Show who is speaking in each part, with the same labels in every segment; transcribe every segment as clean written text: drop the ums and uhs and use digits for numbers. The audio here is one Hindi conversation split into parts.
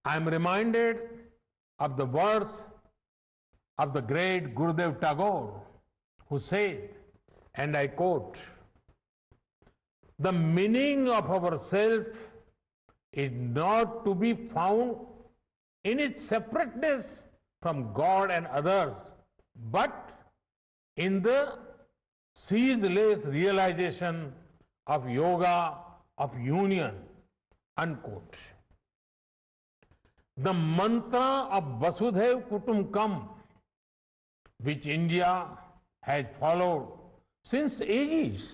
Speaker 1: I am reminded of the words of the great Gurudev Tagore, who said, and I quote, "The meaning of our self is not to be found in its separateness from God and others, but in the ceaseless realization of yoga, of union," unquote. The mantra of Vasudhaiv Kutumbakam, which India has followed since ages,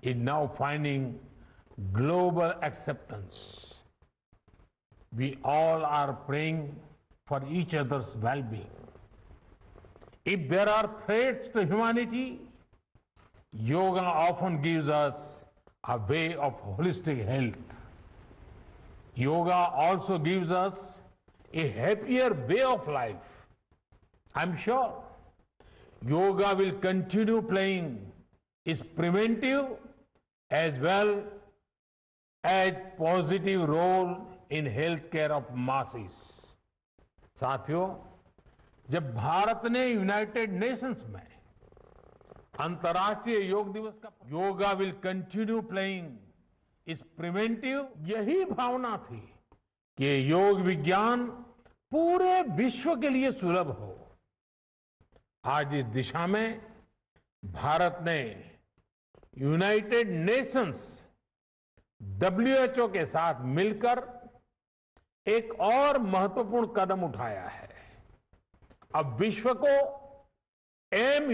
Speaker 1: is now finding global acceptance. We all are praying for each other's well-being. If there are threats to humanity, yoga often gives us a way of holistic health. Yoga also gives us a happier way of life. I'm sure yoga will continue playing its preventive as well as positive role in healthcare of masses. साथियों, जब भारत ने यूनाइटेड नेशंस में अंतर्राष्ट्रीय योग दिवस का योगा विल कंटिन्यू प्लेइंग इस प्रिवेंटिव, यही भावना थी कि योग विज्ञान पूरे विश्व के लिए सुलभ हो। आज इस दिशा में भारत ने यूनाइटेड नेशंस WHO के साथ मिलकर एक और महत्वपूर्ण कदम उठाया है। अब विश्व को एम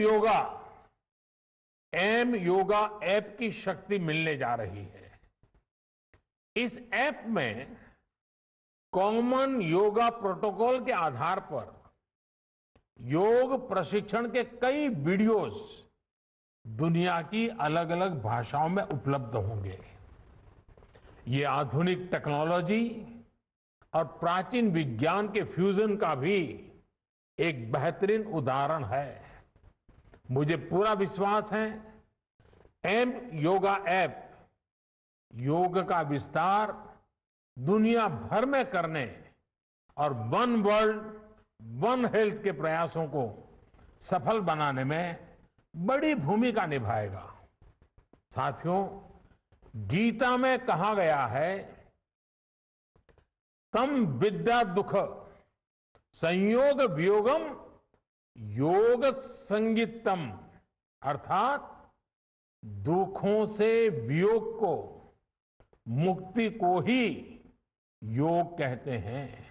Speaker 1: योगा ऐप की शक्ति मिलने जा रही है। इस ऐप में कॉमन योगा प्रोटोकॉल के आधार पर योग प्रशिक्षण के कई वीडियोस दुनिया की अलग अलग भाषाओं में उपलब्ध होंगे। ये आधुनिक टेक्नोलॉजी और प्राचीन विज्ञान के फ्यूजन का भी एक बेहतरीन उदाहरण है। मुझे पूरा विश्वास है एम योगा ऐप योग का विस्तार दुनिया भर में करने और वन वर्ल्ड वन हेल्थ के प्रयासों को सफल बनाने में बड़ी भूमिका निभाएगा। साथियों, गीता में कहा गया है, तम विद्या दुख संयोग वियोगम योग संगीतम, अर्थात दुखों से वियोग को, मुक्ति को ही योग कहते हैं।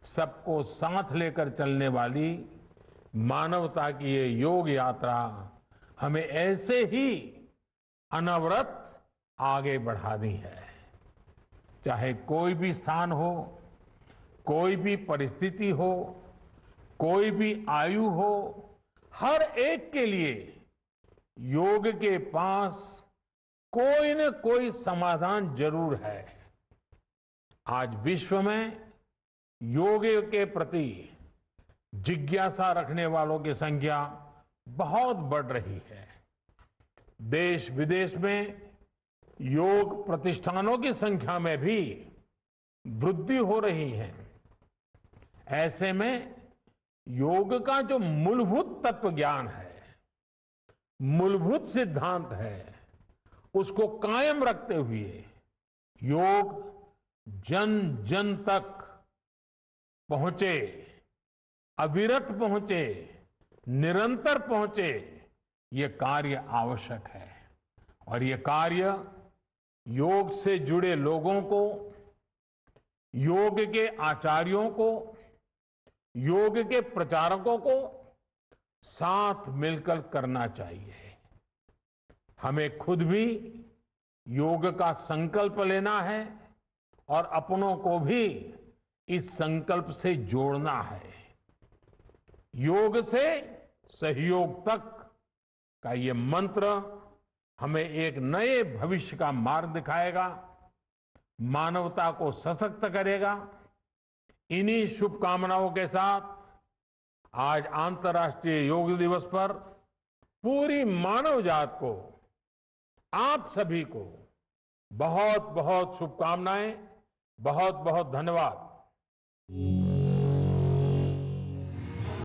Speaker 1: सबको साथ लेकर चलने वाली मानवता की ये योग यात्रा हमें ऐसे ही अनवरत आगे बढ़ानी है। चाहे कोई भी स्थान हो, कोई भी परिस्थिति हो, कोई भी आयु हो, हर एक के लिए योग के पास कोई न कोई समाधान जरूर है। आज विश्व में योग के प्रति जिज्ञासा रखने वालों की संख्या बहुत बढ़ रही है। देश विदेश में योग प्रतिष्ठानों की संख्या में भी वृद्धि हो रही है। ऐसे में योग का जो मूलभूत तत्व ज्ञान है, मूलभूत सिद्धांत है, उसको कायम रखते हुए योग जन जन तक पहुंचे, अविरत पहुंचे, निरंतर पहुंचे, ये कार्य आवश्यक है। और ये कार्य योग से जुड़े लोगों को, योग के आचार्यों को, योग के प्रचारकों को साथ मिलकर करना चाहिए। हमें खुद भी योग का संकल्प लेना है और अपनों को भी इस संकल्प से जोड़ना है। योग से सहयोग तक का ये मंत्र हमें एक नए भविष्य का मार्ग दिखाएगा, मानवता को सशक्त करेगा। इन्हीं शुभकामनाओं के साथ आज अंतर्राष्ट्रीय योग दिवस पर पूरी मानव जात को, आप सभी को बहुत बहुत शुभकामनाएं, बहुत बहुत धन्यवाद। है।